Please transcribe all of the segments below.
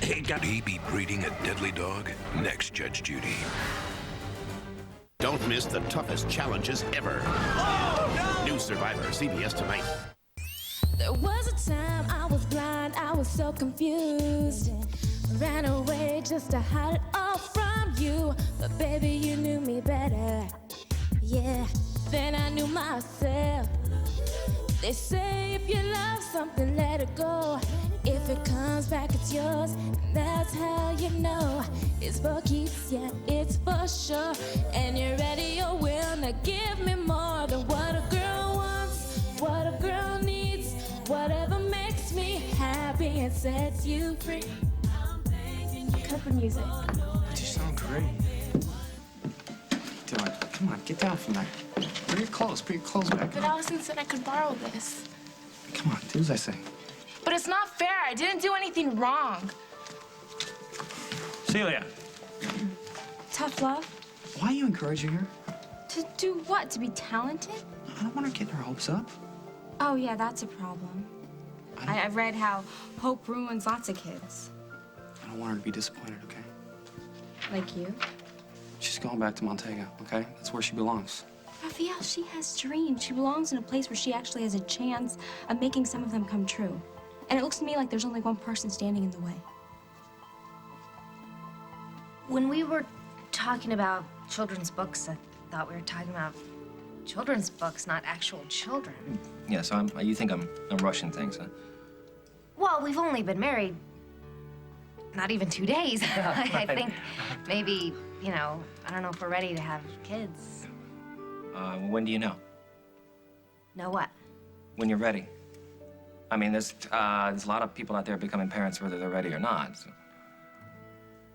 Could he be breeding a deadly dog? Next, Judge Judy. Don't miss the toughest challenges ever. Oh, no! New Survivor, CBS tonight. There was a time I was blind, I was so confused. Ran away just to hide it all from you. But baby, you knew me better. Yeah, then I knew myself. They say if you love something, let it go. If it comes back, it's yours. And that's how you know it's for keeps, yeah, it's for sure. And you're ready, you're willing to give me more than what a girl wants, what a girl needs, whatever makes me happy and sets you free. Cut the music. You sound great. Dylan, come on, get down from there. Put your clothes back. But Allison said I could borrow this. Come on, do as I say. But it's not fair. I didn't do anything wrong. Celia. Tough love? Why are you encouraging her? To do what? To be talented? I don't want her getting her hopes up. Oh, yeah, that's a problem. I've read how hope ruins lots of kids. I don't want her to be disappointed, okay? Like you? She's going back to Montego, okay? That's where she belongs. Raphael, she has dreams. She belongs in a place where she actually has a chance of making some of them come true. And it looks to me like there's only one person standing in the way. When we were talking about children's books, I thought we were talking about children's books, not actual children. Yeah, so you think I'm rushing things, huh? Well, we've only been married not even 2 days. I think maybe, you know, I don't know if we're ready to have kids. When do you know? Know what? When you're ready. I mean, there's a lot of people out there becoming parents whether they're ready or not. So.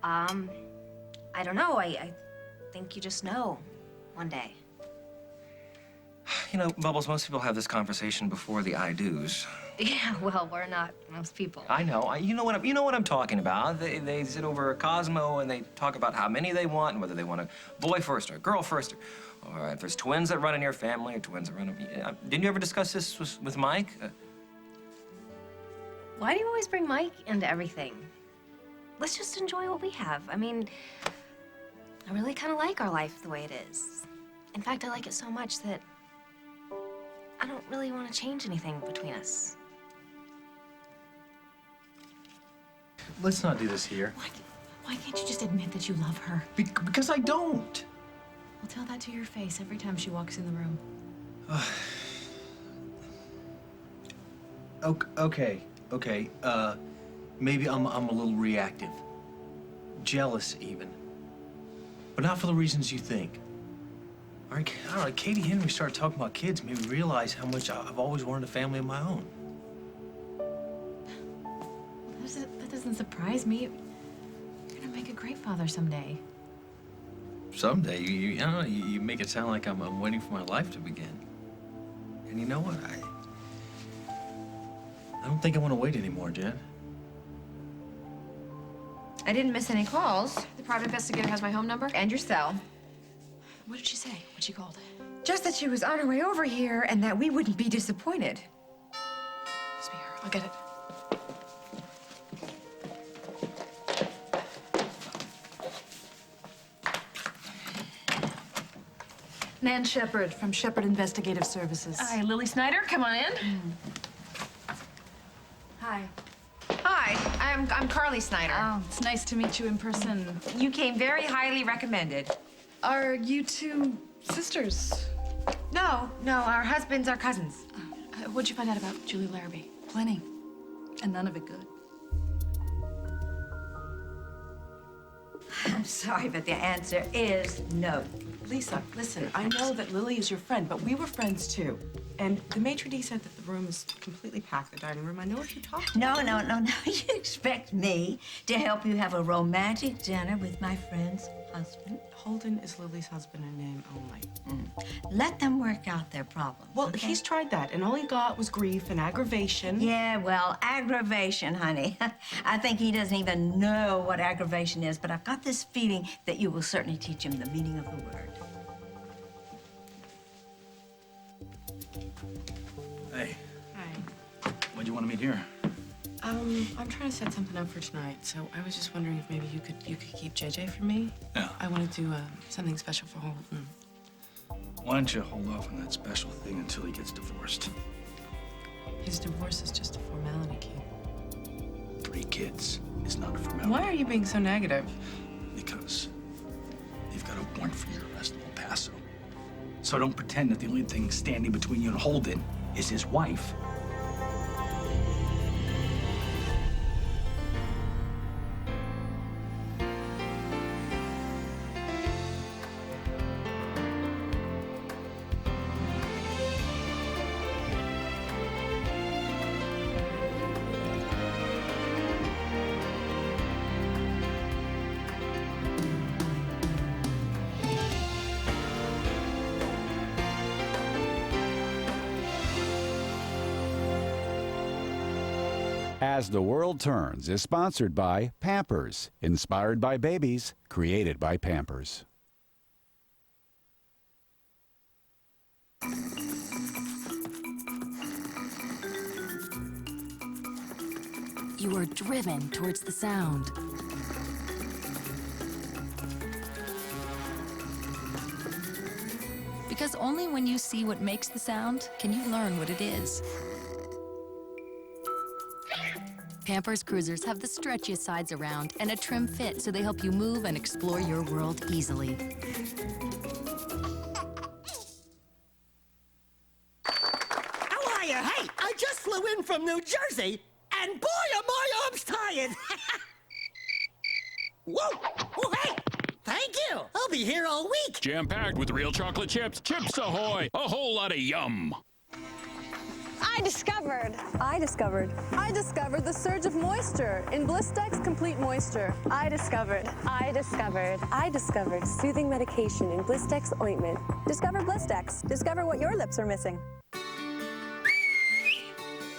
I don't know. I think you just know one day. You know, Bubbles, most people have this conversation before the I do's. Yeah, well, we're not most people. I know. You know what I'm talking about. They sit over a Cosmo and they talk about how many they want and whether they want a boy first or a girl first, or if there's twins that run in your family or twins that run. Didn't you ever discuss this with Mike? Why do you always bring Mike into everything? Let's just enjoy what we have. I mean, I really kind of like our life the way it is. In fact, I like it so much that I don't really want to change anything between us. Let's not do this here. Why can't you just admit that you love her? Because I don't. Well, tell that to your face every time she walks in the room. Okay. Maybe I'm a little reactive. Jealous, even. But not for the reasons you think. All right, Katie Henry started talking about kids, made me realize how much I've always wanted a family of my own. That doesn't surprise me. You're gonna make a great father someday. Someday, I don't know, you make it sound like I'm waiting for my life to begin. And you know what? I don't think I want to wait anymore, Jen. I didn't miss any calls. The private investigator has my home number. And your cell. What did she say when she called? Just that she was on her way over here and that we wouldn't be disappointed. Must be her. I'll get it. Nan Shepard from Shepard Investigative Services. Hi, Lily Snyder. Come on in. Hi. Hi, I'm Carly Snyder. Oh, it's nice to meet you in person. You came very highly recommended. Are you two sisters? No, our husbands are cousins. What'd you find out about Julie Larrabee? Plenty. And none of it good. I'm sorry, but the answer is no. Lisa, listen, I know that Lily is your friend, but we were friends too. And the maitre d' said that the room is completely packed, the dining room. I know if you talk. No. You expect me to help you have a romantic dinner with my friend's husband? Holden is Lily's husband in name only. Let them work out their problems. Well, okay? he's tried that, and all he got was grief and aggravation. Yeah, well, aggravation, honey. I think he doesn't even know what aggravation is, but I've got this feeling that you will certainly teach him the meaning of the word. Hey. Hi. Why'd you want to meet here? I'm trying to set something up for tonight, so I was just wondering if maybe you could keep JJ for me. Yeah. I want to do something special for Holden. Why don't you hold off on that special thing until he gets divorced? His divorce is just a formality, Keith. 3 kids is not a formality. Why are you being so negative? Because you've got a warrant for your arrest in El Paso. So don't pretend that the only thing standing between you and Holden is his wife. As the World Turns is sponsored by Pampers, inspired by babies, created by Pampers. You are driven towards the sound. Because only when you see what makes the sound can you learn what it is. Pampers Cruisers have the stretchiest sides around and a trim fit so they help you move and explore your world easily. How are you? Hey, I just flew in from New Jersey, and boy, are my arms tired. Whoa! Oh, hey! Thank you. I'll be here all week. Jam-packed with real chocolate chips. Chips Ahoy! A whole lot of yum. I discovered the surge of moisture in Blistex Complete Moisture. I discovered soothing medication in Blistex ointment. Discover Blistex. Discover what your lips are missing.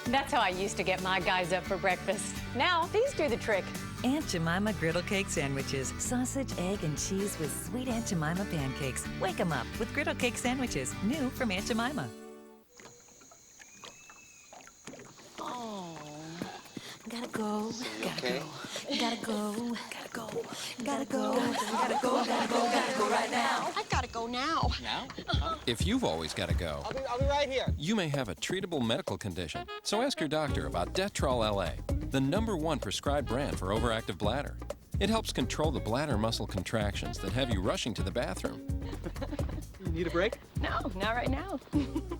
That's how I used to get my guys up for breakfast. Now, these do the trick. Aunt Jemima Griddle Cake Sandwiches. Sausage, egg, and cheese with sweet Aunt Jemima pancakes. Wake 'em up with Griddle Cake Sandwiches. New from Aunt Jemima. Gotta go, Okay. gotta go, Gotta go right now. I gotta go now. Now? If you've always got to go, I'll be right here. you may have a treatable medical condition. So ask your doctor about Detrol LA, the #1 prescribed brand for overactive bladder. It helps control the bladder muscle contractions that have you rushing to the bathroom. You need a break? No, not right now.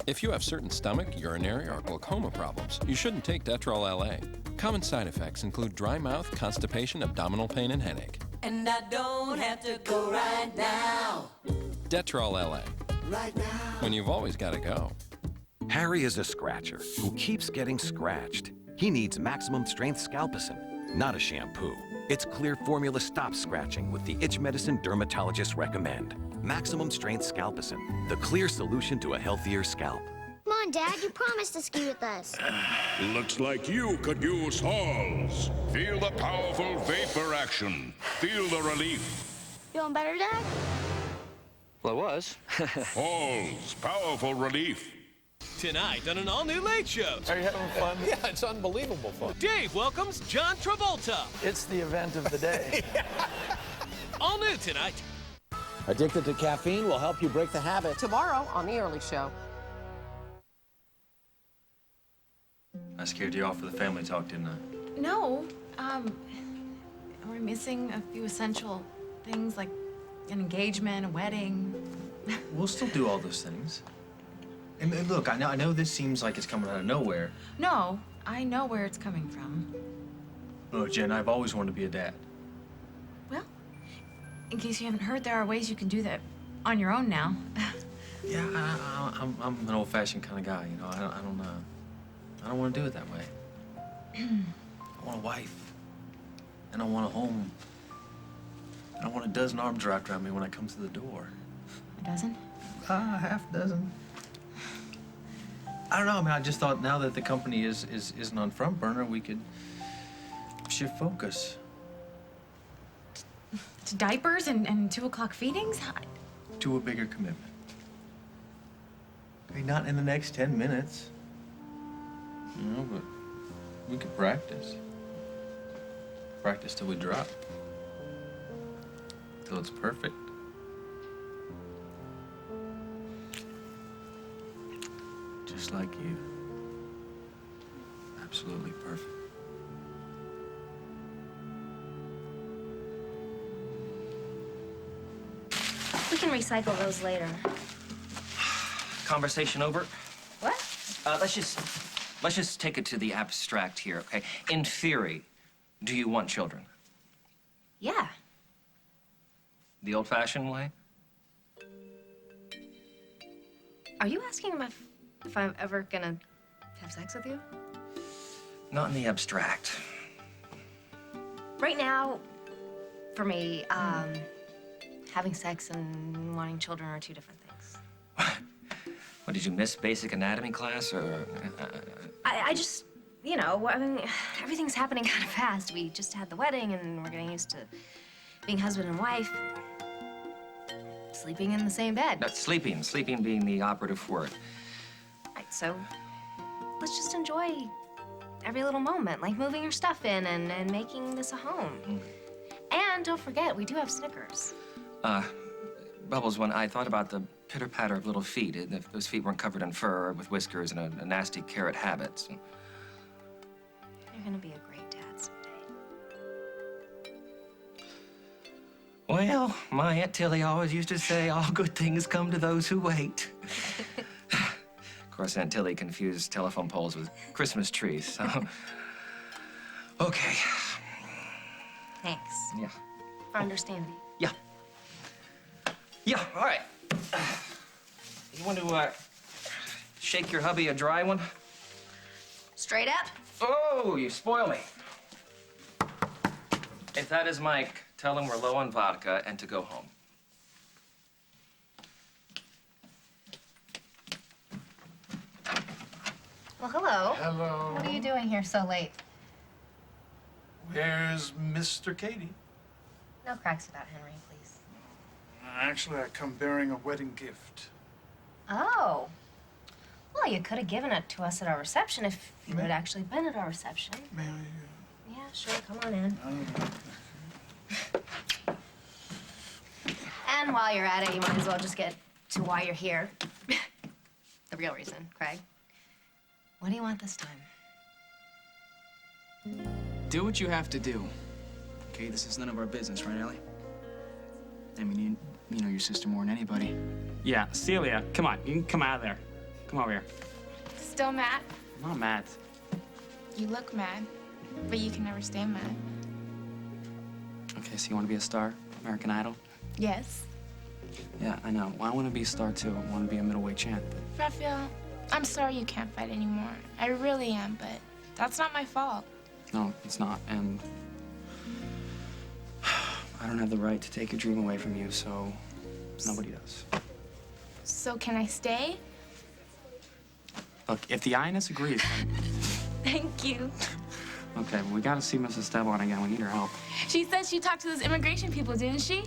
If you have certain stomach, urinary, or glaucoma problems, you shouldn't take Detrol LA. Common side effects include dry mouth, constipation, abdominal pain, and headache. And I don't have to go right now. Detrol LA. Right now. When you've always got to go. Harry is a scratcher who keeps getting scratched. He needs maximum strength Scalpicin, not a shampoo. Its clear formula stops scratching with the itch medicine dermatologists recommend. Maximum strength Scalpicin, the clear solution to a healthier scalp. Come on, Dad, you promised to ski with us. Looks like you could use Halls. Feel the powerful vapor action. Feel the relief. Feeling better, Dad? Well, I was. Halls, powerful relief. Tonight on an all-new Late Show. Are you having fun? Yeah, it's unbelievable fun. Dave welcomes John Travolta. It's the event of the day. All new tonight. Addicted to caffeine will help you break the habit. Tomorrow on The Early Show. I scared you off for the family talk, didn't I? No, we're missing a few essential things like an engagement, a wedding. We'll still do all those things. And look, I know this seems like it's coming out of nowhere. No, I know where it's coming from. Look, Jen, I've always wanted to be a dad. Well, in case you haven't heard, there are ways you can do that on your own now. Yeah, I'm an old-fashioned kind of guy, you know. I don't want to do it that way. I want a wife, and I want a home. And I want a dozen arms wrapped around me when I come through the door. A dozen? Half a dozen. I don't know. I mean, I just thought now that the company isn't on front burner, we could shift focus. To diapers and 2 o'clock feedings? To a bigger commitment. I mean, not in the next 10 minutes. You know, but We could practice. Practice till we drop. Till it's perfect. Just like you. Absolutely perfect. We can recycle those later. Conversation over? What? Let's just take it to the abstract here, okay? In theory, do you want children? Yeah. The old-fashioned way? Are you asking him if I'm ever gonna have sex with you? Not in the abstract. Right now, for me, having sex and wanting children are two different things. What, did you miss basic anatomy class, or? I just, you know, I mean, everything's happening kind of fast. We just had the wedding, and we're getting used to being husband and wife, sleeping in the same bed. No, sleeping being the operative word. Right, so let's just enjoy every little moment, like moving your stuff in and making this a home. And don't forget, we do have Snickers. Bubbles, when I thought about the pitter-patter of little feet, if those feet weren't covered in fur with whiskers and a nasty carrot habit. You're gonna be a great dad someday. Well, my Aunt Tilly always used to say, all good things come to those who wait. Of course, Aunt Tilly confused telephone poles with Christmas trees, so... Okay. Thanks. Yeah. For understanding. Yeah. Yeah, all right. You want to, shake your hubby a dry one? Straight up? Oh, you spoil me. If that is Mike, tell him we're low on vodka and to go home. Well, hello. Hello. What are you doing here so late? Where's Mr. Katie? No cracks about Henry, please. Actually, I come bearing a wedding gift. Oh. Well, you could have given it to us at our reception if you had actually been at our reception. May I? Yeah, sure. Come on in. And while you're at it, you might as well just get to why you're here. The real reason, Craig. What do you want this time? Do what you have to do. Okay, this is none of our business, right, Ellie? I mean, you know your sister more than anybody. Yeah, Celia, come on. You can come out of there. Come over here. Still mad? I'm not mad. You look mad, but you can never stay mad. Okay, so you want to be a star? American Idol? Yes. Yeah, I know. Well, I want to be a star, too. I want to be a middleweight champ. Raphael, I'm sorry you can't fight anymore. I really am, but that's not my fault. No, it's not. And I don't have the right to take your dream away from you, so nobody does. So can I stay? Look, if the INS agrees, then... Thank you. Okay, well, we got to see Mrs. Devlin again. We need her help. She said she talked to those immigration people, didn't she?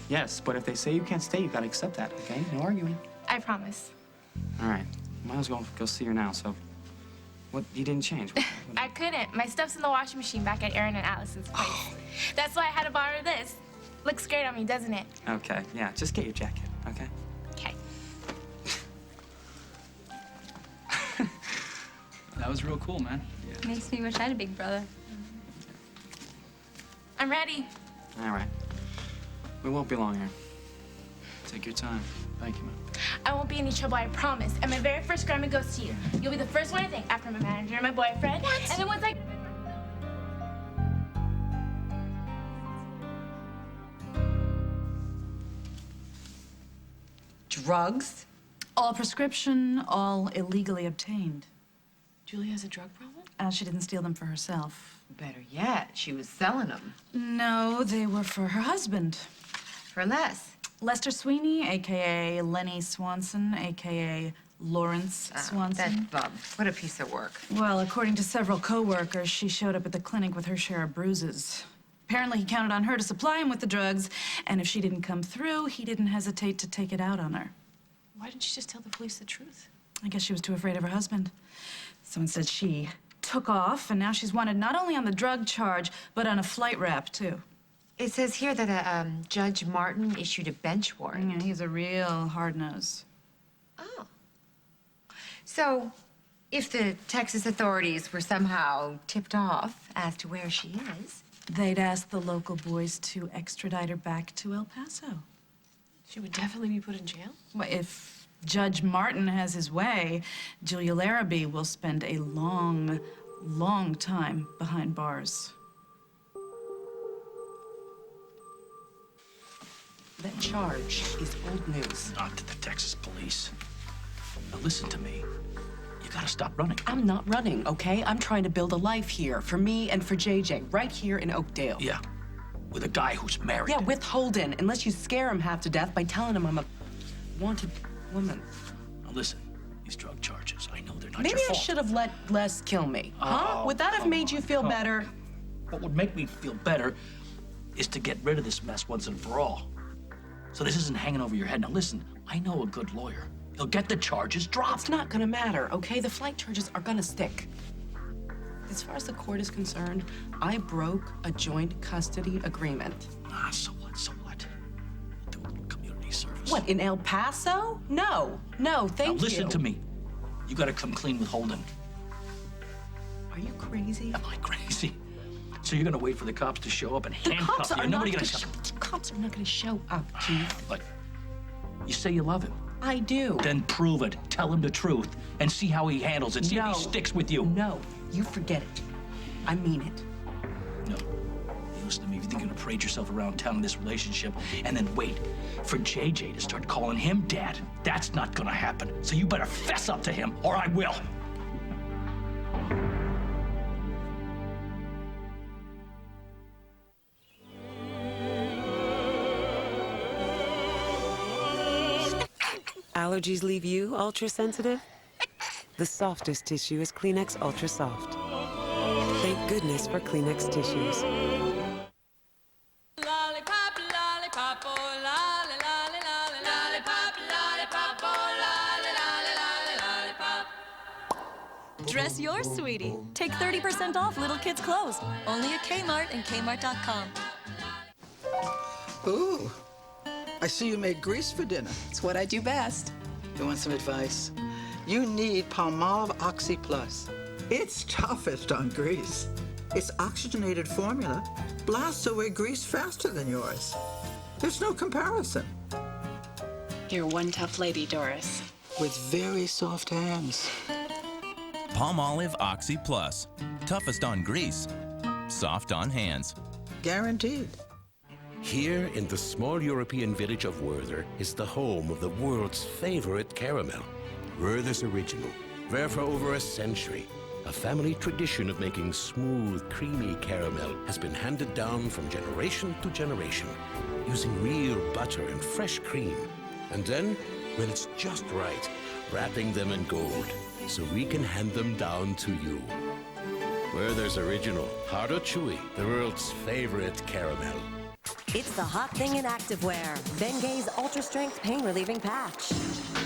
Yes, but if they say you can't stay, you got to accept that, okay? No arguing. I promise. All right. Might as well go see her now, so... What? You didn't change? I couldn't. My stuff's in the washing machine back at Aaron and Alice's place. That's why I had to borrow this. Looks great on me, doesn't it? Okay, yeah. Just get your jacket, okay? Okay. That was real cool, man. Yeah. Makes me wish I had a big brother. I'm ready. All right. We won't be long here. Take your time. Thank you, man. I won't be in any trouble, I promise. And my very first Grammy goes to you. You'll be the first one to thank after my manager and my boyfriend. What? And then once I... Drugs? All prescription, all illegally obtained. Julie has a drug problem? She didn't steal them for herself. Better yet, she was selling them. No, they were for her husband. For less. Lester Sweeney, a.k.a. Lenny Swanson, a.k.a. Lawrence Swanson. That bum. What a piece of work. Well, according to several co-workers, she showed up at the clinic with her share of bruises. Apparently, he counted on her to supply him with the drugs, and if she didn't come through, he didn't hesitate to take it out on her. Why didn't she just tell the police the truth? I guess she was too afraid of her husband. So instead, she took off, and now she's wanted not only on the drug charge, but on a flight rap, too. It says here that Judge Martin issued a bench warrant. Yeah, he's a real hard-nose. Oh. So, if the Texas authorities were somehow tipped off as to where she is... They'd ask the local boys to extradite her back to El Paso. She would definitely be put in jail? Well, if Judge Martin has his way, Julia Larrabee will spend a long, long time behind bars. That charge is old news. Not to the Texas police. Now listen to me. You gotta stop running. I'm not running, okay? I'm trying to build a life here for me and for JJ, right here in Oakdale. Yeah, with a guy who's married. Yeah, with Holden, unless you scare him half to death by telling him I'm a wanted woman. Now listen, these drug charges, I know they're not Maybe your I fault. should have let Les kill me, huh? Oh, Would that have made you feel better? What would make me feel better is to get rid of this mess once and for all. So this isn't hanging over your head. Now listen, I know a good lawyer. He'll get the charges dropped. It's not gonna matter, okay? The flight charges are gonna stick. As far as the court is concerned, I broke a joint custody agreement. Ah, so what, so what? Do a little community service. What, in El Paso? No, thank you. Now listen to me. You gotta come clean with Holden. Are you crazy? Am I crazy? So you're gonna wait for the cops to show up and handcuff you? Nobody gonna show up. The cops are not gonna show up, Keith. But you say you love him. I do. Then prove it. Tell him the truth and see how he handles it. See if he sticks with you. No, you forget it. I mean it. No. You listen to me. If you think you're gonna parade yourself around town in this relationship and then wait for JJ to start calling him dad, that's not gonna happen. So you better fess up to him or I will. Allergies leave you ultra-sensitive? The softest tissue is Kleenex Ultra Soft. Thank goodness for Kleenex tissues. Dress your sweetie. Take 30% off little kids' clothes. Only at Kmart and Kmart.com. Ooh, I see you made grease for dinner. It's what I do best. You want some advice? You need Palmolive Oxy Plus. It's toughest on grease. Its oxygenated formula blasts away grease faster than yours. There's no comparison. You're one tough lady, Doris. With very soft hands. Palmolive Oxy Plus. Toughest on grease, soft on hands. Guaranteed. Here in the small European village of Werther is the home of the world's favorite caramel, Werther's Original. Where for over a century, a family tradition of making smooth, creamy caramel has been handed down from generation to generation, using real butter and fresh cream. And then, when it's just right, wrapping them in gold, so we can hand them down to you. Werther's Original, hard or chewy, the world's favorite caramel. It's the hot thing in activewear. Bengate's Ultra Strength Pain Relieving Patch.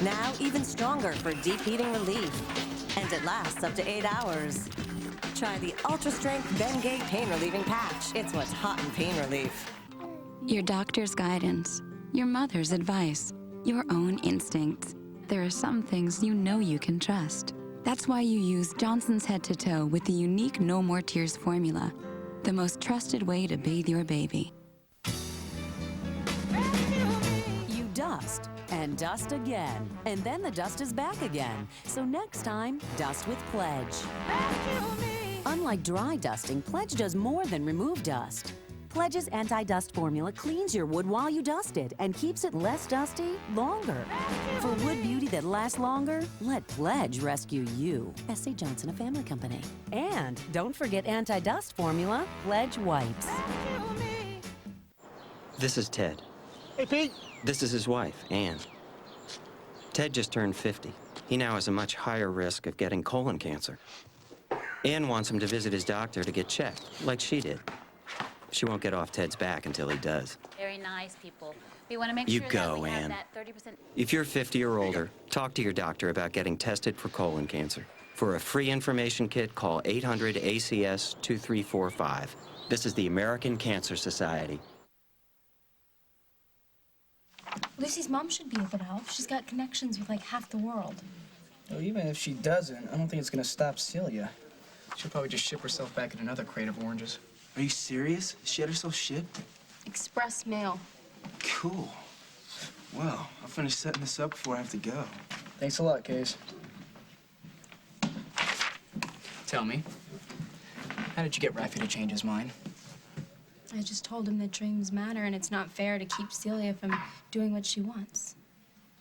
Now even stronger for deep heating relief. And it lasts up to 8 hours. Try the Ultra Strength Bengate Pain Relieving Patch. It's what's hot in pain relief. Your doctor's guidance, your mother's advice, your own instincts. There are some things you know you can trust. That's why you use Johnson's Head to Toe with the unique No More Tears formula. The most trusted way to bathe your baby. You dust and dust again, and then the dust is back again. So next time, dust with Pledge. Unlike dry dusting, Pledge does more than remove dust. Pledge's anti-dust formula cleans your wood while you dust it and keeps it less dusty longer. For wood beauty that lasts longer, let Pledge rescue you. S.C. Johnson, a family company. And don't forget anti-dust formula, Pledge Wipes. This is Ted. Hey, Pete. This is his wife, Ann. Ted just turned 50. He now has a much higher risk of getting colon cancer. Ann wants him to visit his doctor to get checked, like she did. She won't get off Ted's back until he does. Very nice people. We want to make You sure go, that we have Ann. that 30%. If you're 50 or older, talk to your doctor about getting tested for colon cancer. For a free information kit, call 800-ACS-2345. This is the American Cancer Society. Lucy's mom should be able to help. She's got connections with like half the world. Well, even if she doesn't, I don't think it's gonna stop Celia. She'll probably just ship herself back in another crate of oranges. Are you serious? She had herself shipped? Express mail. Cool. Well, I'll finish setting this up before I have to go. Thanks a lot, Case. Tell me, how did you get Rafi to change his mind? I just told him that dreams matter and it's not fair to keep Celia from doing what she wants.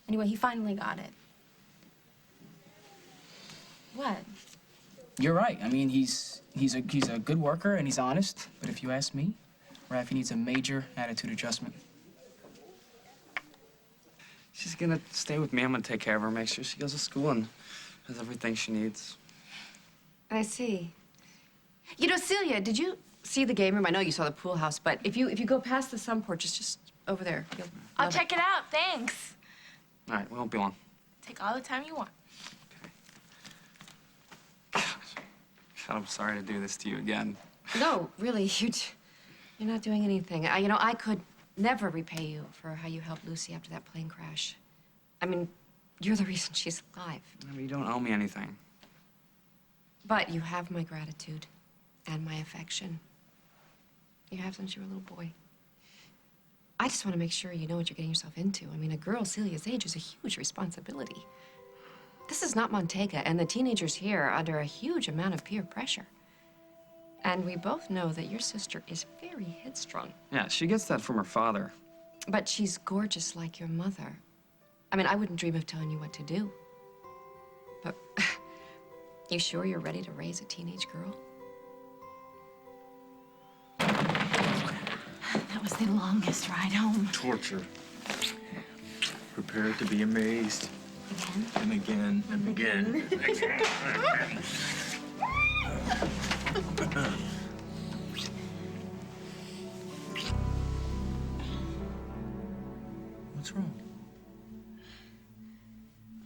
Anyway, he finally got it. What? You're right. I mean, he's a good worker and he's honest. But if you ask me, Rafi needs a major attitude adjustment. She's gonna stay with me. I'm gonna take care of her, make sure she goes to school and has everything she needs. I see. You know, Celia, did you see the game room? I know you saw the pool house, but if you go past the sun porch, it's just over there. I'll check it out. Thanks. All right, we won't be long. Take all the time you want. God, I'm sorry to do this to you again. No, really, you're not doing anything. You know, I could never repay you for how you helped Lucy after that plane crash. I mean, you're the reason she's alive. I mean, you don't owe me anything. But you have my gratitude and my affection. You have since you were a little boy. I just want to make sure you know what you're getting yourself into. I mean, a girl Celia's age is a huge responsibility. This is not Montega, and the teenagers here are under a huge amount of peer pressure. And we both know that your sister is very headstrong. Yeah, she gets that from her father. But she's gorgeous like your mother. I mean, I wouldn't dream of telling you what to do. But you sure you're ready to raise a teenage girl? That was the longest ride home. Torture. Prepare to be amazed. And again. And again. And again. What's wrong?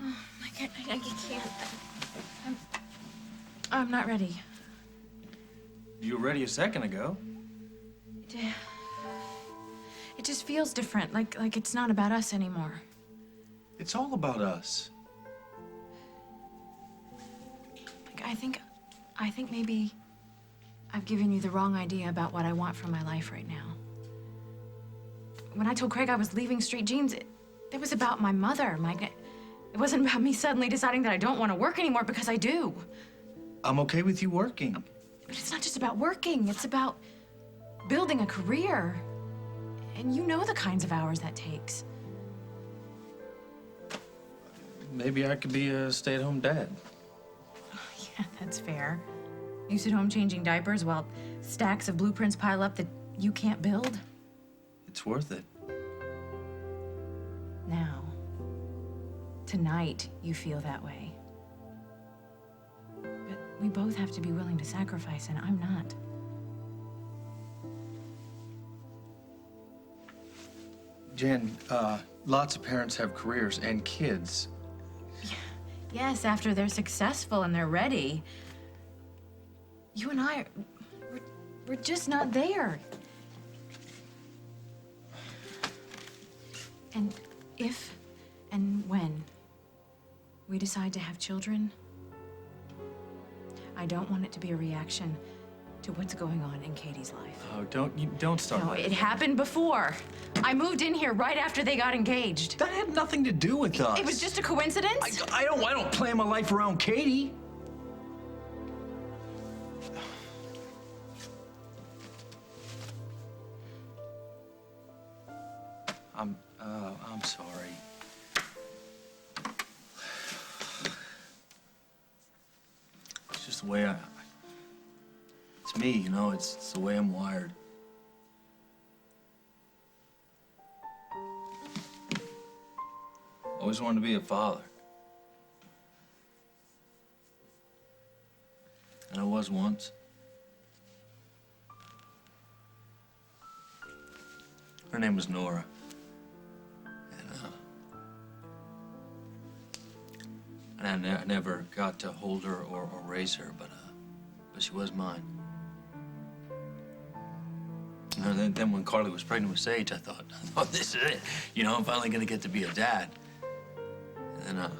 Oh, I can't. I'm not ready. You were ready a second ago. It just feels different, like it's not about us anymore. It's all about us. Like, I think maybe I've given you the wrong idea about what I want from my life right now. When I told Craig I was leaving Street Jeans, it was about my mother. It wasn't about me suddenly deciding that I don't want to work anymore, because I do. I'm okay with you working. But it's not just about working. It's about building a career. And you know the kinds of hours that takes. Maybe I could be a stay-at-home dad. Yeah, that's fair. You sit home changing diapers while stacks of blueprints pile up that you can't build. It's worth it. Now, tonight, you feel that way. But we both have to be willing to sacrifice, and I'm not. Jen, lots of parents have careers and kids. Yes, after they're successful and they're ready. You and I, we're just not there. And if and when we decide to have children, I don't want it to be a reaction to what's going on in Katie's life. Oh, don't start. No, it happened before. I moved in here right after they got engaged. That had nothing to do with us. It was just a coincidence? I don't plan my life around Katie. I'm sorry. It's just the way it's me, you know, it's the way I'm wired. Always wanted to be a father. And I was once. Her name was Nora. And And I never got to hold her or raise her, but she was mine. And then when Carly was pregnant with Sage, I thought, this is it. You know, I'm finally gonna get to be a dad. And then,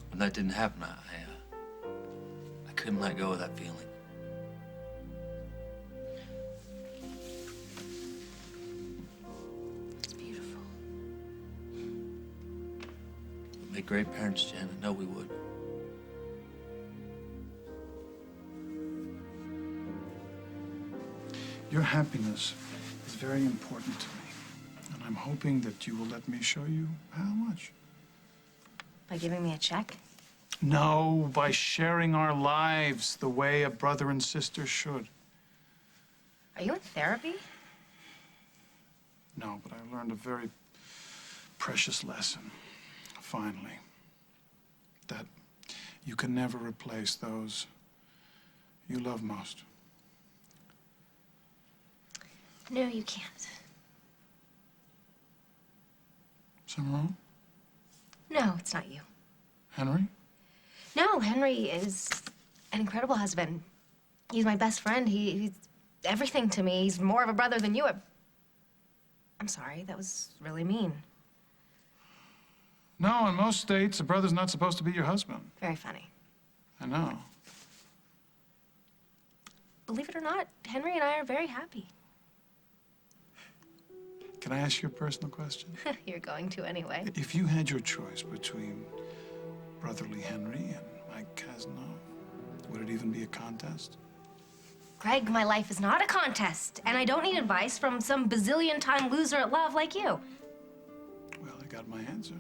when that didn't happen, I couldn't let go of that feeling. It's beautiful. We'd make great parents, Jen. I know we would. Your happiness is very important to me, and I'm hoping that you will let me show you how much. By giving me a check? No, by sharing our lives the way a brother and sister should. Are you in therapy? No, but I learned a very precious lesson, finally. That you can never replace those you love most. No, you can't. Something wrong? No, it's not you. Henry? No, Henry is an incredible husband. He's my best friend. He's everything to me. He's more of a brother than you are. I'm sorry, that was really mean. No, in most states, a brother's not supposed to be your husband. Very funny. I know. Believe it or not, Henry and I are very happy. Can I ask you a personal question? You're going to anyway. If you had your choice between brotherly Henry and Mike Cazenove, would it even be a contest? Greg, my life is not a contest, and I don't need advice from some bazillion-time loser at love like you. Well, I got my answer.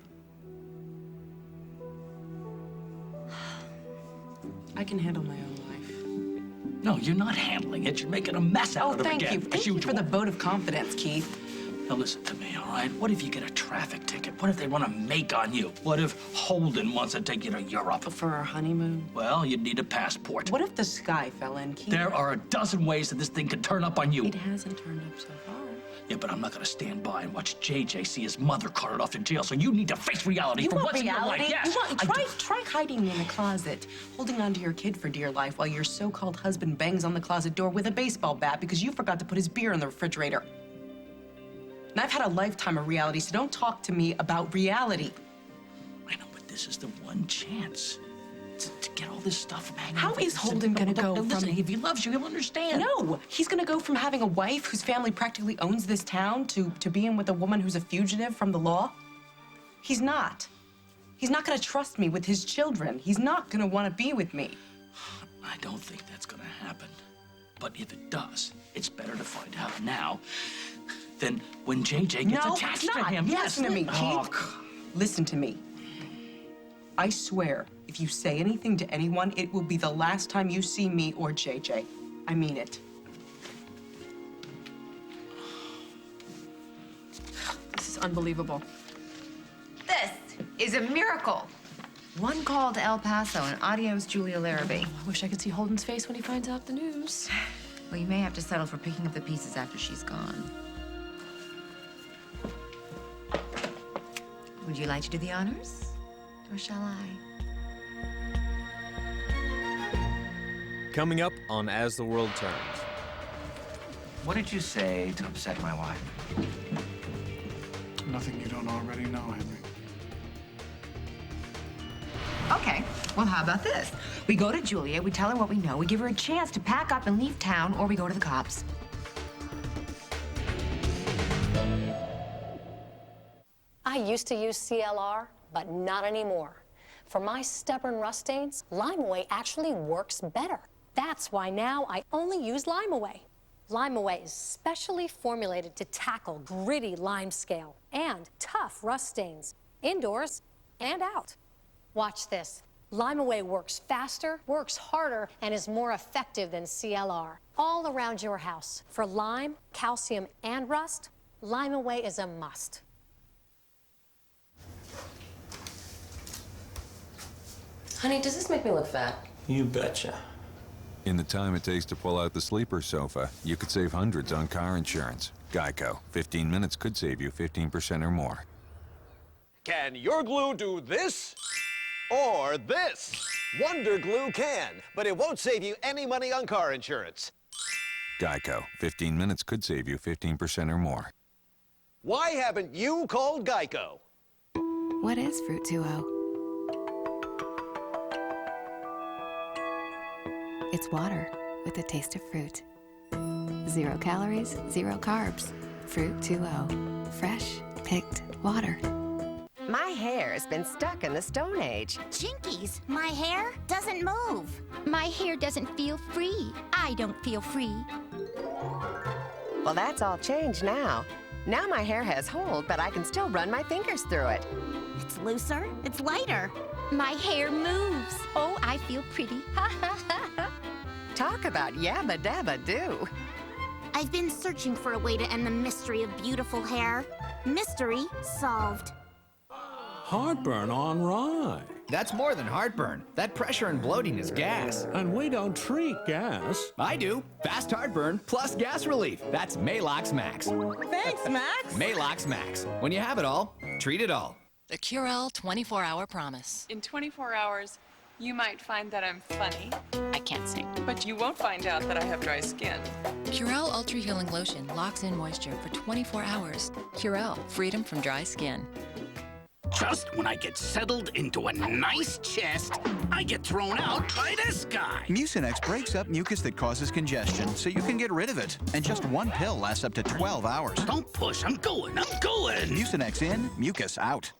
I can handle my own life. No, you're not handling it. You're making a mess out of it again. Thank you. Thank you for the vote of confidence, Keith. Now listen to me, all right? What if you get a traffic ticket? What if they run a make on you? What if Holden wants to take you to Europe? For our honeymoon? Well, you'd need a passport. What if the sky fell in, Keith? There are a dozen ways that this thing could turn up on you. It hasn't turned up so far. Yeah, but I'm not gonna stand by and watch JJ see his mother carted off to jail, so you need to face reality for once in your life. Yes, Try hiding me in the closet, holding on to your kid for dear life while your so-called husband bangs on the closet door with a baseball bat because you forgot to put his beer in the refrigerator. And I've had a lifetime of reality, so don't talk to me about reality. I know, but this is the one chance to get all this stuff from hanging How out. is Holden gonna go from... Listen, if he loves you, he'll understand. No, he's gonna go from having a wife whose family practically owns this town to being with a woman who's a fugitive from the law. He's not. He's not gonna trust me with his children. He's not gonna wanna be with me. I don't think that's gonna happen. But if it does, it's better to find out now than when JJ gets attached to him. Listen to me, Keith. Oh, listen to me. I swear, if you say anything to anyone, it will be the last time you see me or JJ. I mean it. This is unbelievable. This is a miracle. One call to El Paso and adios, Julia Larrabee. I wish I could see Holden's face when he finds out the news. Well, you may have to settle for picking up the pieces after she's gone. Would you like to do the honors? Or shall I? Coming up on As the World Turns. What did you say to upset my wife? Nothing you don't already know, Henry. Okay, well, how about this? We go to Julia, we tell her what we know, we give her a chance to pack up and leave town, or we go to the cops. I used to use CLR, but not anymore. For my stubborn rust stains, Limeaway actually works better. That's why now I only use Limeaway. Limeaway is specially formulated to tackle gritty lime scale and tough rust stains, indoors and out. Watch this. Limeaway works faster, works harder, and is more effective than CLR. All around your house. For lime, calcium, and rust, Limeaway is a must. Honey, does this make me look fat? You betcha. In the time it takes to pull out the sleeper sofa, you could save hundreds on car insurance. Geico. 15 minutes could save you 15% or more. Can your glue do this or this? Wonder Glue can, but it won't save you any money on car insurance. Geico. 15 minutes could save you 15% or more. Why haven't you called Geico? What is Fruit 2.0? It's water with a taste of fruit. 0 calories, 0 carbs. Fruit 2.0. Fresh, picked water. My hair's been stuck in the Stone Age. Jinkies, my hair doesn't move. My hair doesn't feel free. I don't feel free. Well, that's all changed now. Now my hair has hold, but I can still run my fingers through it. It's looser, it's lighter. My hair moves. Oh, I feel pretty. Ha ha ha ha. Talk about yabba dabba do. I've been searching for a way to end the mystery of beautiful hair. Mystery solved. Heartburn on rye. That's more than heartburn. That pressure and bloating is gas. And we don't treat gas. I do. Fast heartburn plus gas relief. That's Maalox Max. Thanks, Max. Maalox Max. When you have it all, treat it all. The Curel 24-hour promise. In 24 hours, you might find that I'm funny. I can't sing. But you won't find out that I have dry skin. Curel Ultra Healing Lotion locks in moisture for 24 hours. Curel, freedom from dry skin. Just when I get settled into a nice chest, I get thrown out by this guy. Mucinex breaks up mucus that causes congestion, so you can get rid of it. And just one pill lasts up to 12 hours. Don't push, I'm going. Mucinex in, mucus out.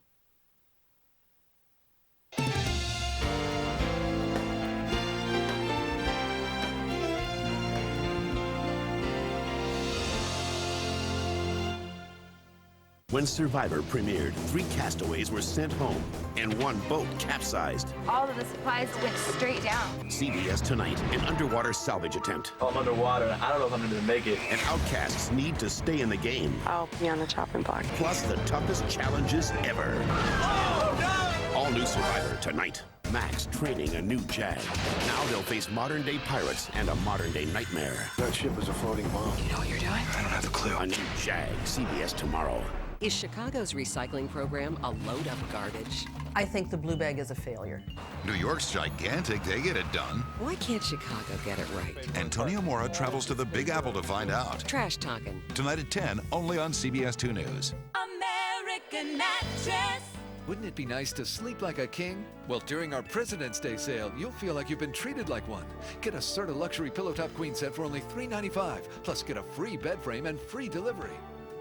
When Survivor premiered, 3 castaways were sent home and 1 boat capsized. All of the supplies went straight down. CBS Tonight, an underwater salvage attempt. Oh, I'm underwater. I don't know if I'm going to make it. And outcasts need to stay in the game. I'll be on the chopping block. Plus the toughest challenges ever. Oh, no! All new Survivor tonight. Max training a new Jag. Now they'll face modern-day pirates and a modern-day nightmare. That ship is a floating bomb. You know what you're doing? I don't have a clue. A new Jag, CBS tomorrow. Is Chicago's recycling program a load of garbage? I think the blue bag is a failure. New York's gigantic. They get it done. Why can't Chicago get it right? Antonio Mora travels to the Big Apple to find out. Trash talking. Tonight at 10, only on CBS 2 News. American Actress. Wouldn't it be nice to sleep like a king? Well, during our President's Day sale, you'll feel like you've been treated like one. Get a Serta luxury pillow top queen set for only $3.95. Plus, get a free bed frame and free delivery.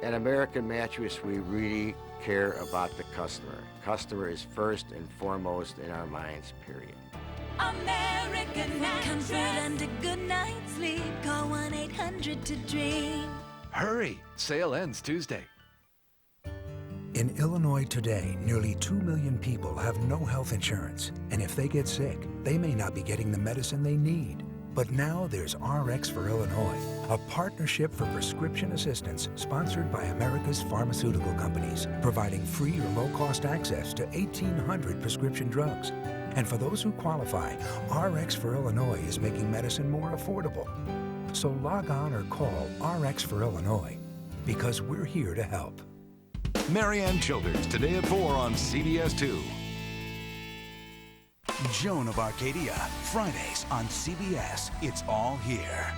At American Mattress, we really care about the customer. Customer is first and foremost in our minds, period. American Actress. Comfort and a good night's sleep. Call 1-800-DREAM. Hurry! Sale ends Tuesday. In Illinois today, nearly 2 million people have no health insurance. And if they get sick, they may not be getting the medicine they need. But now there's RX for Illinois, a partnership for prescription assistance sponsored by America's pharmaceutical companies, providing free or low-cost access to 1,800 prescription drugs. And for those who qualify, RX for Illinois is making medicine more affordable. So log on or call RX for Illinois, because we're here to help. Marianne Childers, today at 4 on CBS 2. Joan of Arcadia, Fridays on CBS. It's all here.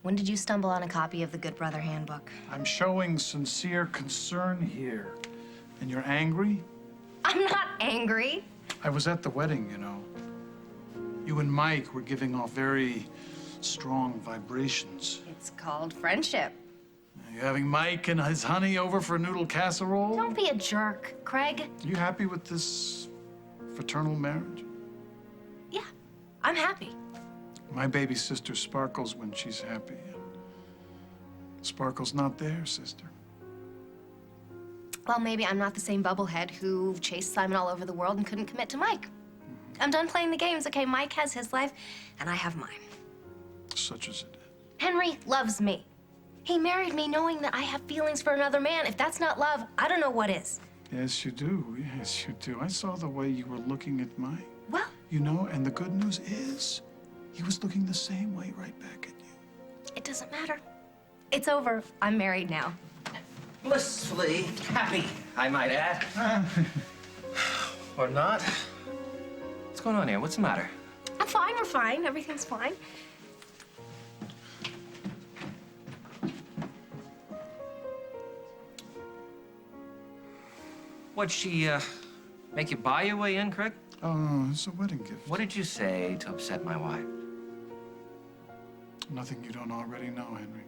When did you stumble on a copy of the Good Brother Handbook? I'm showing sincere concern here. And you're angry? I'm not angry. I was at the wedding, you know. You and Mike were giving off very strong vibrations. It's called friendship. Are you having Mike and his honey over for a noodle casserole? Don't be a jerk, Craig. You happy with this fraternal marriage? Yeah, I'm happy. My baby sister sparkles when she's happy. Sparkle's not there, sister. Well, maybe I'm not the same bubblehead who chased Simon all over the world and couldn't commit to Mike. I'm done playing the games, okay? Mike has his life, and I have mine. Such as it is. Henry loves me. He married me knowing that I have feelings for another man. If that's not love, I don't know what is. Yes, you do. Yes, you do. I saw the way you were looking at Mike. Well, You know, and the good news is, he was looking the same way right back at you. It doesn't matter. It's over. I'm married now. Blissfully happy, I might add. Or not. What's going on here? What's the matter? I'm fine. We're fine. Everything's fine. What'd she, make you buy your way in, Craig? Oh, it's a wedding gift. What did you say to upset my wife? Nothing you don't already know, Henry.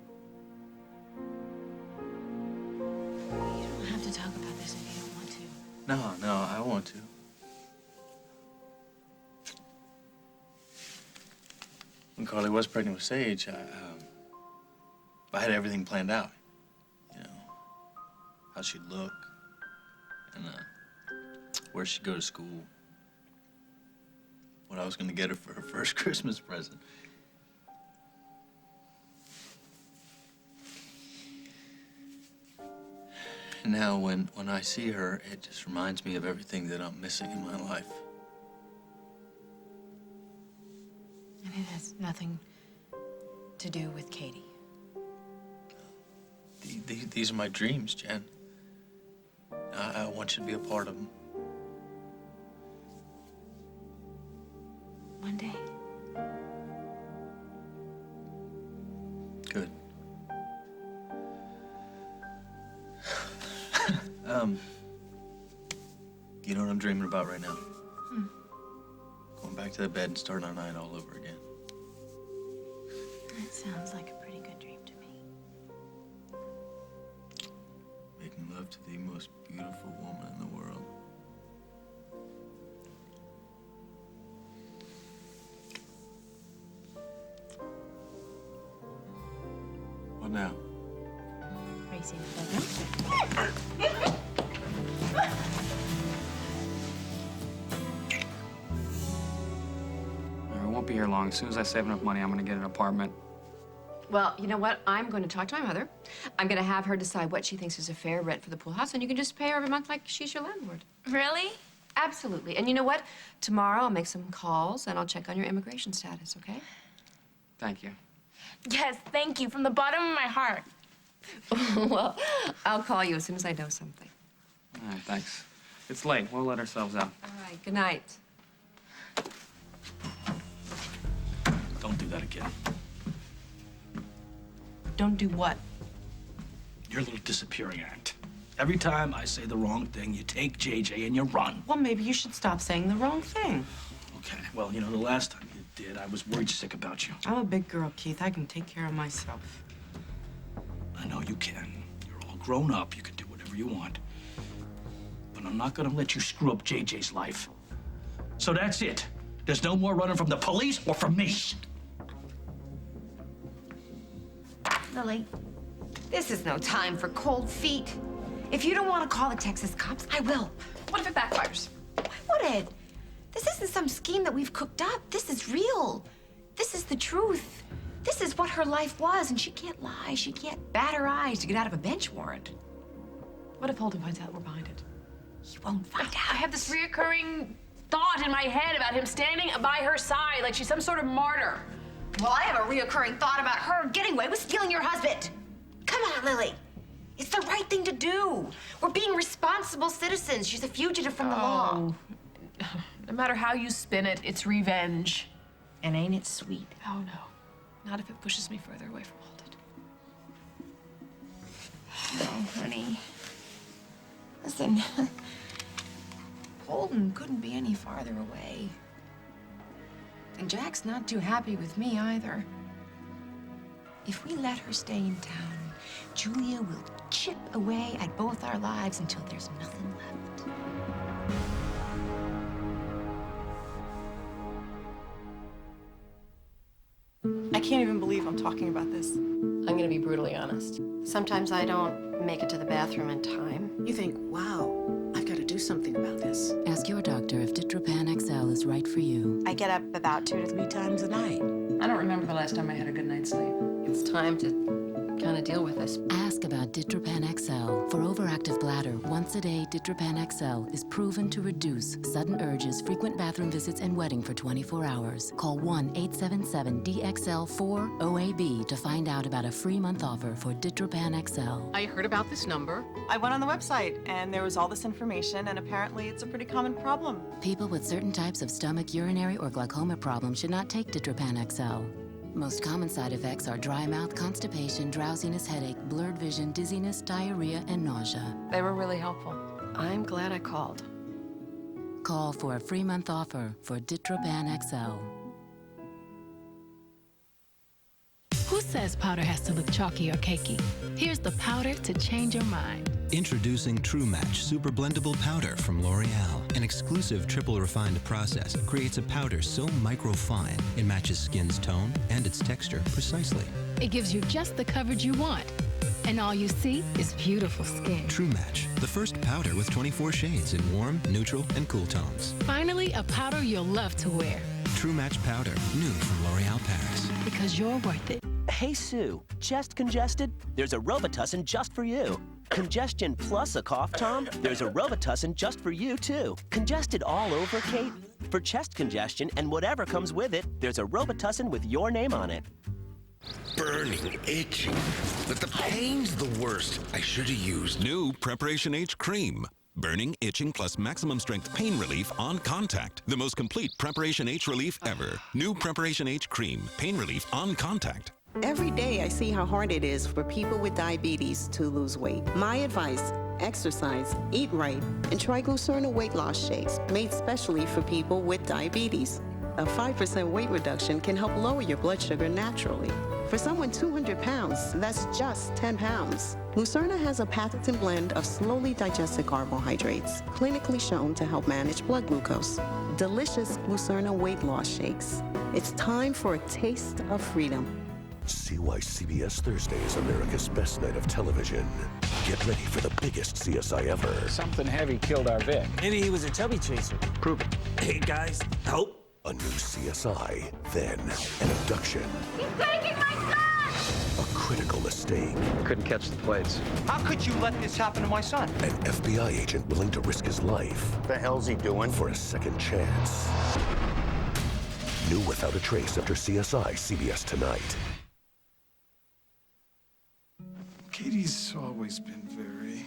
You don't have to talk about this if you don't want to. No, I want to. When Carly was pregnant with Sage, I had everything planned out. You know, how she'd look, and where she'd go to school, what I was gonna get her for her first Christmas present. And now when I see her, it just reminds me of everything that I'm missing in my life. And it has nothing to do with Katie. These are my dreams, Jen. I want you to be a part of them. One day. Good. You know what I'm dreaming about right now? Going back to the bed and starting our night all over again. That sounds like a pretty good dream to me. Making love to the most beautiful woman in the world. What now? Are you seeing the bedroom? I won't be here long. As soon as I save enough money, I'm gonna get an apartment. Well, you know what? I'm going to talk to my mother. I'm going to have her decide what she thinks is a fair rent for the pool house, and you can just pay her every month like she's your landlord. Really? Absolutely. And you know what? Tomorrow I'll make some calls, and I'll check on your immigration status, okay? Thank you. Yes, thank you, from the bottom of my heart. Well, I'll call you as soon as I know something. All right, thanks. It's late. We'll let ourselves out. All right, good night. Don't do that again. Don't do what? Your little disappearing act. Every time I say the wrong thing, you take JJ and you run. Well, maybe you should stop saying the wrong thing. Okay, well, you know, the last time you did, I was worried sick about you. I'm a big girl, Keith. I can take care of myself. I know you can. You're all grown up. You can do whatever you want. But I'm not gonna let you screw up JJ's life. So that's it. There's no more running from the police or from me. Lily, this is no time for cold feet. If you don't want to call the Texas cops, I will. What if it backfires? Why would it? This isn't some scheme that we've cooked up. This is real. This is the truth. This is what her life was, and she can't lie. She can't bat her eyes to get out of a bench warrant. What if Holden finds out we're behind it? He won't find out. I have this reoccurring thought in my head about him standing by her side like she's some sort of martyr. Well, I have a reoccurring thought about her getting away with stealing your husband. Come on, Lily. It's the right thing to do. We're being responsible citizens. She's a fugitive from the law. No matter how you spin it, it's revenge. And ain't it sweet? Oh, no. Not if it pushes me further away from Holden. Oh, honey. Listen, Holden couldn't be any farther away. And Jack's not too happy with me either. If we let her stay in town, Julia will chip away at both our lives until there's nothing left. I can't even believe I'm talking about this. I'm gonna be brutally honest. Sometimes I don't make it to the bathroom in time. You think, wow, I've got to do something about this. Ask your doctor if Ditropan XL is right for you. I get up about 2 to 3 times a night. I don't remember the last time I had a good night's sleep. It's time to kind of deal with this. Ask about Ditropan XL. For overactive bladder, once a day, Ditropan XL is proven to reduce sudden urges, frequent bathroom visits, and wetting for 24 hours. Call 1-877-DXL4-OAB to find out about a free month offer for Ditropan XL. I heard about this number. I went on the website, and there was all this information, and apparently it's a pretty common problem. People with certain types of stomach, urinary, or glaucoma problems should not take Ditropan XL. Most common side effects are dry mouth, constipation, drowsiness, headache, blurred vision, dizziness, diarrhea, and nausea. They were really helpful. I'm glad I called. Call for a free month offer for Ditropan XL. Who says powder has to look chalky or cakey? Here's the powder to change your mind. Introducing True Match Super Blendable Powder from L'Oreal. An exclusive triple refined process creates a powder so micro-fine it matches skin's tone and its texture precisely. It gives you just the coverage you want. And all you see is beautiful skin. True Match, the first powder with 24 shades in warm, neutral, and cool tones. Finally, a powder you'll love to wear. True Match Powder, new from L'Oreal Paris. Because you're worth it. Hey, Sue, chest congested? There's a Robitussin just for you. Congestion plus a cough, Tom? There's a Robitussin just for you, too. Congested all over, Kate? For chest congestion and whatever comes with it, there's a Robitussin with your name on it. Burning, itching, but the pain's the worst. I should have used New Preparation H Cream. Burning, itching, plus maximum strength pain relief on contact. The most complete Preparation H relief ever. New Preparation H Cream. Pain relief on contact. Every day I see how hard it is for people with diabetes to lose weight. My advice, exercise, eat right, and try Glucerna weight loss shakes made specially for people with diabetes. A 5% weight reduction can help lower your blood sugar naturally. For someone 200 pounds, that's just 10 pounds. Glucerna has a patented blend of slowly digested carbohydrates, clinically shown to help manage blood glucose. Delicious Glucerna weight loss shakes. It's time for a taste of freedom. See why CBS Thursday is America's best night of television. Get ready for the biggest CSI ever. Something heavy killed our Vic. Maybe he was a tubby chaser. Prove it. Hey, guys, help. A new CSI, then an abduction. He's taking my son! A critical mistake. Couldn't catch the plates. How could you let this happen to my son? An FBI agent willing to risk his life. The hell's he doing? For a second chance. New Without a Trace after CSI, CBS tonight. Katie's always been very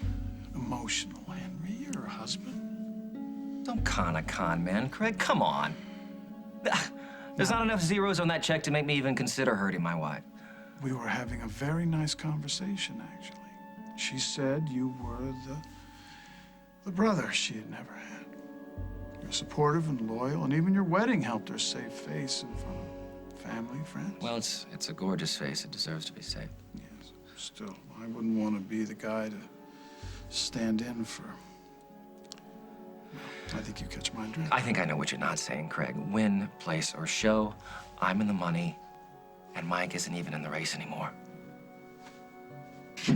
emotional, Henry. You're her husband. Don't con a con man, Craig. Come on. There's not enough zeros on that check to make me even consider hurting my wife. We were having a very nice conversation, actually. She said you were the brother she had never had. You're supportive and loyal, and even your wedding helped her save face in front of family, friends. Well, it's a gorgeous face. It deserves to be saved. Yes, still, I wouldn't want to be the guy to stand in for. I think you catch my drift. I think I know what you're not saying, Craig. Win, place, or show. I'm in the money, and Mike isn't even in the race anymore.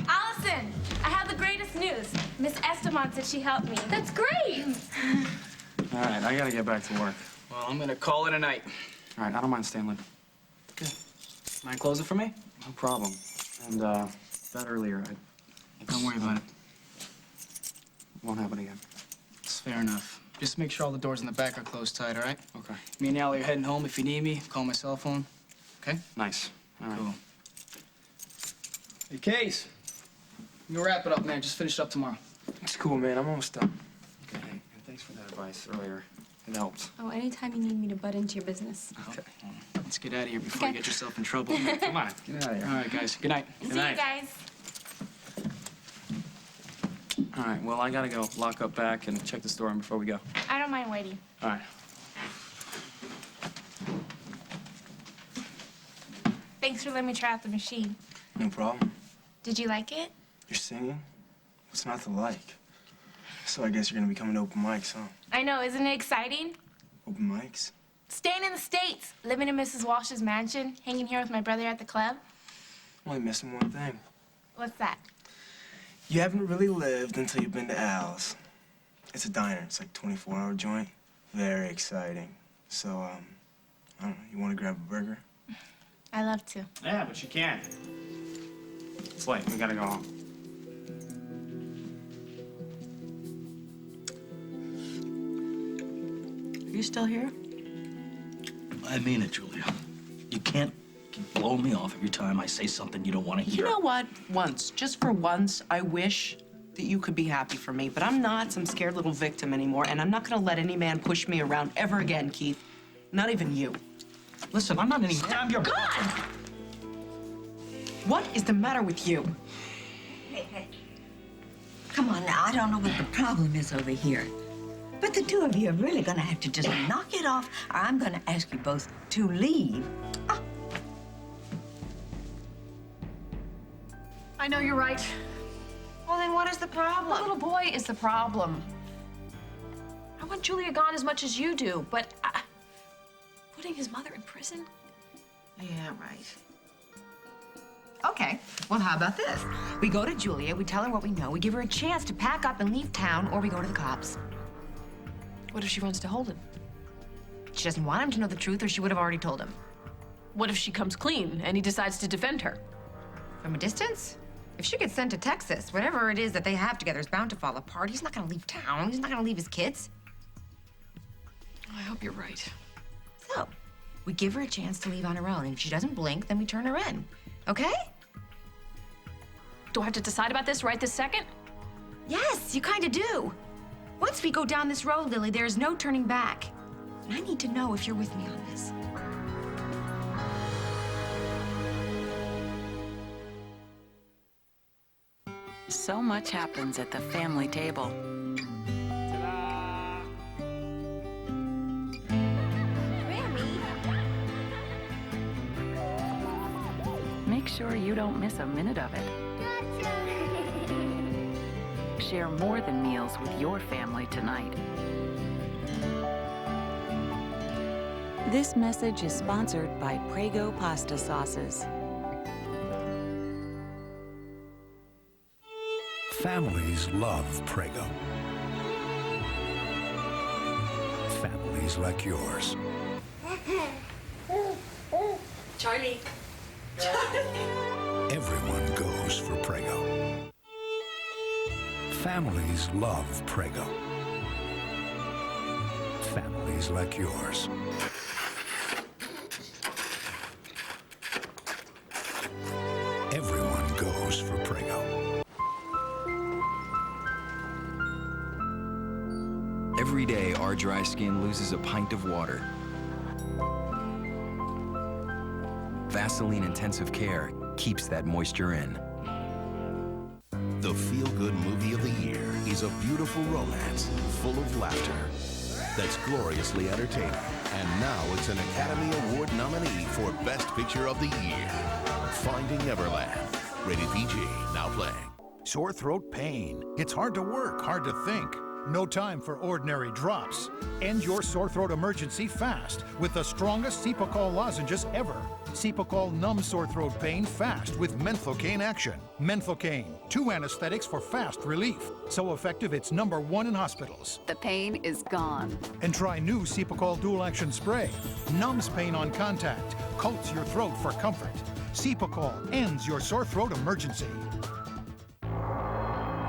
Allison, I have the greatest news. Miss Esteban said she helped me. That's great. All right, I gotta get back to work. Well, I'm gonna call it a night. All right, I don't mind staying late. Okay. Mind close it for me? No problem. And, that earlier, don't worry about it. Won't happen again. It's fair enough. Just make sure all the doors in the back are closed tight, all right? Okay. Me and Allie are heading home. If you need me, call my cell phone. Okay? Nice. All right. Cool. Hey, Case. You wrap it up, man. Just finish it up tomorrow. It's cool, man. I'm almost done. Okay. And thanks for that advice earlier. It helped. Oh, anytime you need me to butt into your business. Okay. Let's get out of here before you get yourself in trouble. Come on. Get out of here. All right, guys. Good night. See you guys. All right, well, I gotta go lock up back and check the store before we go. I don't mind waiting. All right. Thanks for letting me try out the machine. No problem. Did you like it? You're singing? What's not to like? So I guess you're gonna be coming to open mics, huh? I know, isn't it exciting? Open mics? Staying in the States, living in Mrs. Walsh's mansion, hanging here with my brother at the club. I'm only missing one thing. What's that? You haven't really lived until you've been to Al's. It's a diner. It's like a 24-hour joint. Very exciting. So, I don't know, you want to grab a burger? I love to. Yeah, but you can't. It's late. We gotta go home. Are you still here? I mean it, Julia. You can't keep blowing me off every time I say something you don't want to hear. You know what? Once, just for once, I wish that you could be happy for me, but I'm not some scared little victim anymore, and I'm not gonna let any man push me around ever again, Keith. Not even you. Listen, I'm not any man. I'm your God! What is the matter with you? Hey. Come on now, I don't know what the problem is over here. But the two of you are really gonna have to just knock it off, or I'm gonna ask you both to leave. I know you're right. Well, then what is the problem? The little boy is the problem. I want Julia gone as much as you do, but putting his mother in prison? Yeah, right. Okay, well, how about this? We go to Julia, we tell her what we know, we give her a chance to pack up and leave town, or we go to the cops. What if she runs to Holden? She doesn't want him to know the truth, or she would have already told him. What if she comes clean and he decides to defend her? From a distance? If she gets sent to Texas, whatever it is that they have together is bound to fall apart. He's not gonna leave town. He's not gonna leave his kids. I hope you're right. So, we give her a chance to leave on her own, and if she doesn't blink, then we turn her in. Okay? Do I have to decide about this right this second? Yes, you kind of do. Once we go down this road, Lily, there is no turning back. And I need to know if you're with me on this. So much happens at the family table. Make sure you don't miss a minute of it. Share more than meals with your family tonight. This message is sponsored by Prego Pasta Sauces. Families love Prego. Families like yours. Charlie. Everyone goes for Prego. Families love Prego. Families like yours. Everyone goes for Prego. Every day, our dry skin loses a pint of water. Vaseline Intensive Care keeps that moisture in. The feel-good movie of the year is a beautiful romance full of laughter that's gloriously entertaining. And now it's an Academy Award nominee for Best Picture of the Year. Finding Neverland. Rated PG. Now playing. Sore throat pain. It's hard to work, hard to think. No time for ordinary drops. End your sore throat emergency fast with the strongest Cepacol lozenges ever. Cepacol numbs sore throat pain fast with Menthocaine action. Menthocaine, 2 anesthetics for fast relief. So effective it's #1 in hospitals. The pain is gone. And try new Cepacol dual action spray. Numbs pain on contact, coats your throat for comfort. Cepacol ends your sore throat emergency.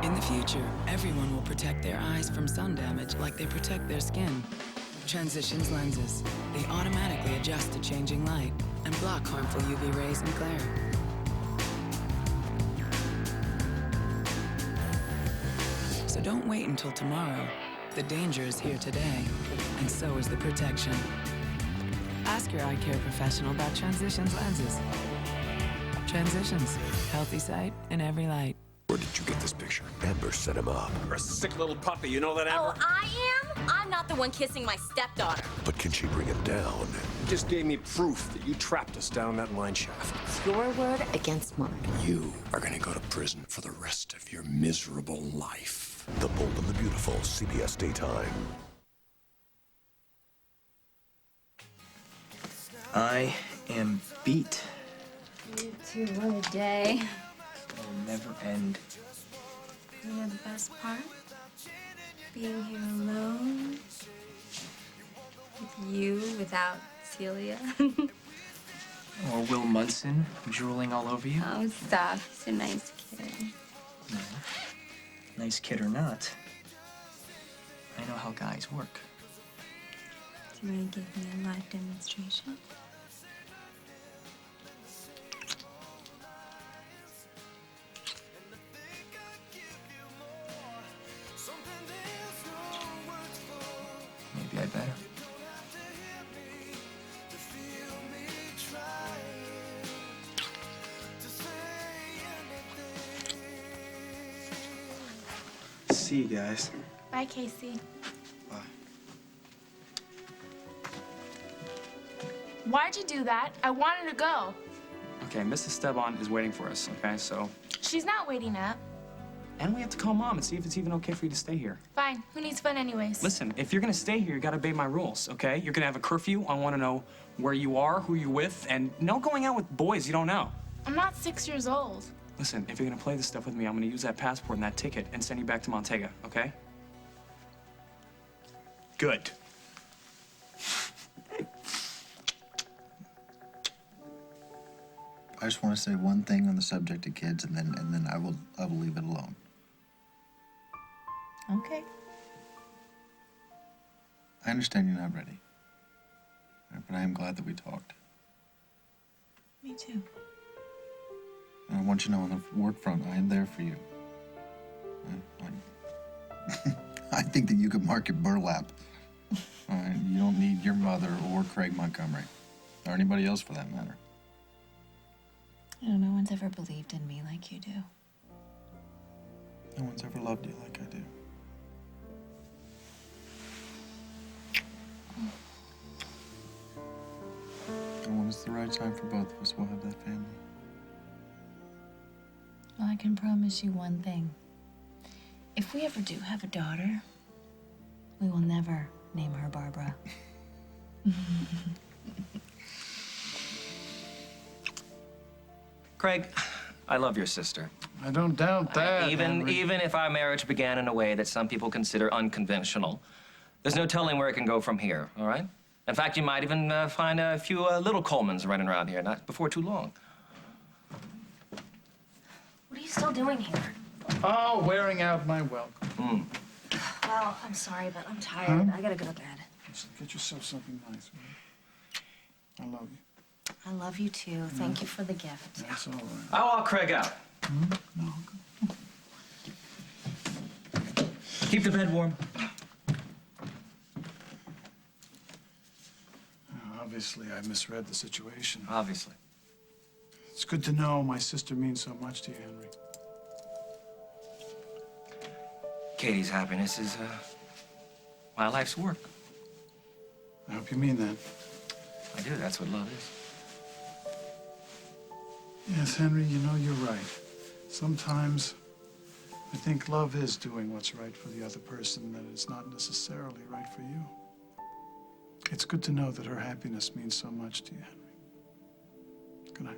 In the future, everyone will protect their eyes from sun damage like they protect their skin. Transitions lenses. They automatically adjust to changing light and block harmful UV rays and glare. So don't wait until tomorrow. The danger is here today, and so is the protection. Ask your eye care professional about Transitions lenses. Transitions. Healthy sight in every light. Where did you get this picture? Amber set him up. You're a sick little puppy, you know that, Amber? Oh, I am? I'm not the one kissing my stepdaughter. But can she bring him down? You just gave me proof that you trapped us down that mine shaft. It's your word against mine. You are going to go to prison for the rest of your miserable life. The Bold and the Beautiful, CBS Daytime. I am beat. You two, what a day. It'll never end. You know the best part? Being here alone. With you, without Celia. Or Will Munson drooling all over you. Oh, stop. He's a nice kid. No. Nice kid or not, I know how guys work. Do you want to give me a live demonstration? Maybe I better. See you guys. Bye, Casey. Bye. Why'd you do that? I wanted to go. Okay, Mrs. Steban is waiting for us, okay? So, She's not waiting up. and we have to call Mom and see if it's even okay for you to stay here. Fine. Who needs fun anyways? Listen, if you're gonna stay here, you gotta obey my rules, okay? You're gonna have a curfew. I wanna know where you are, who you're with, and no going out with boys you don't know. I'm not 6 years old. Listen, if you're gonna play this stuff with me, I'm gonna use that passport and that ticket and send you back to Montega, okay? Good. I just want to say one thing on the subject of kids, and then I will leave it alone. Okay. I understand you're not ready, but I am glad that we talked. Me too. And I want you to know on the work front, I am there for you. I think that you could market burlap. You don't need your mother or Craig Montgomery, or anybody else for that matter. You know, no one's ever believed in me like you do. No one's ever loved you like I do. And when it's the right time for both of us, we'll have that family. Well, I can promise you one thing. If we ever do have a daughter, we will never name her Barbara. Craig, I love your sister. I don't doubt that. Even Henry. even if our marriage began in a way that some people consider unconventional, there's no telling where it can go from here, all right? In fact, you might even find a few little Colemans running around here, not before too long. What are you still doing here? Oh, wearing out my welcome. Well, I'm sorry, but I'm tired. Huh? I gotta go to bed. Listen, get yourself something nice, will you? I love you. I love you too. Thank you for the gift. That's all right. I'll walk Craig out. No. Keep the bed warm. Obviously, I misread the situation. Obviously. It's good to know my sister means so much to you, Henry. Katie's happiness is my life's work. I hope you mean that. I do. That's what love is. Yes, Henry, you know, you're right. Sometimes I think love is doing what's right for the other person, that it's not necessarily right for you. It's good to know that her happiness means so much to you, Henry. Good night.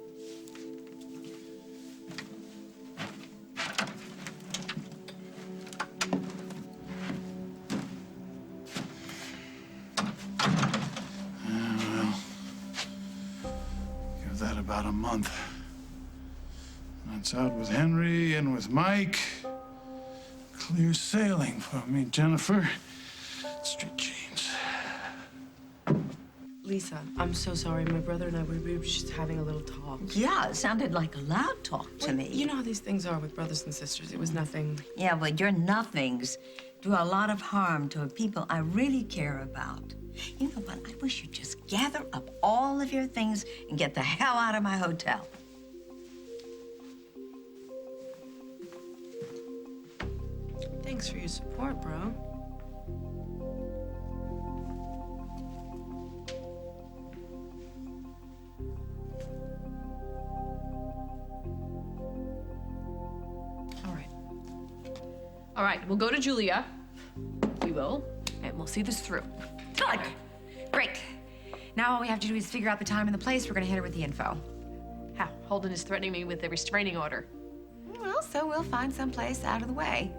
Well, give that about a month. That's out with Henry and with Mike. Clear sailing for me, Jennifer. Street jeans. Lisa, I'm so sorry. My brother and I, we were just having a little talk. Yeah, it sounded like a loud talk to me. You know how these things are with brothers and sisters. It was nothing. Yeah, but your nothings do a lot of harm to people I really care about. You know what? I wish you'd just gather up all of your things and get the hell out of my hotel. Thanks for your support, bro. All right, we'll go to Julia. We will, and we'll see this through. Good. Great. Now all we have to do is figure out the time and the place. We're gonna hit her with the info. How? Holden is threatening me with a restraining order. Well, so we'll find some place out of the way.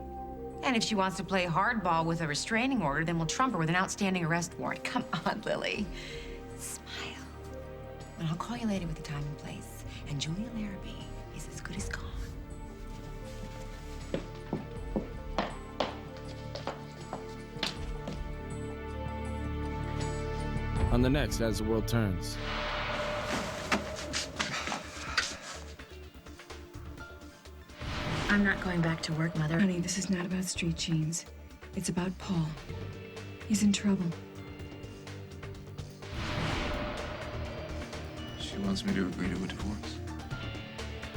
And if she wants to play hardball with a restraining order, then we'll trump her with an outstanding arrest warrant. Come on, Lily. Smile. But I'll call you later with the time and place. And Julia Larrabee is as good as gone. On the next As the World Turns. I'm not going back to work, Mother. Honey, this is not about street jeans. It's about Paul. He's in trouble. She wants me to agree to a divorce.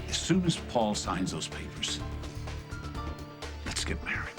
As soon as Paul signs those papers, let's get married.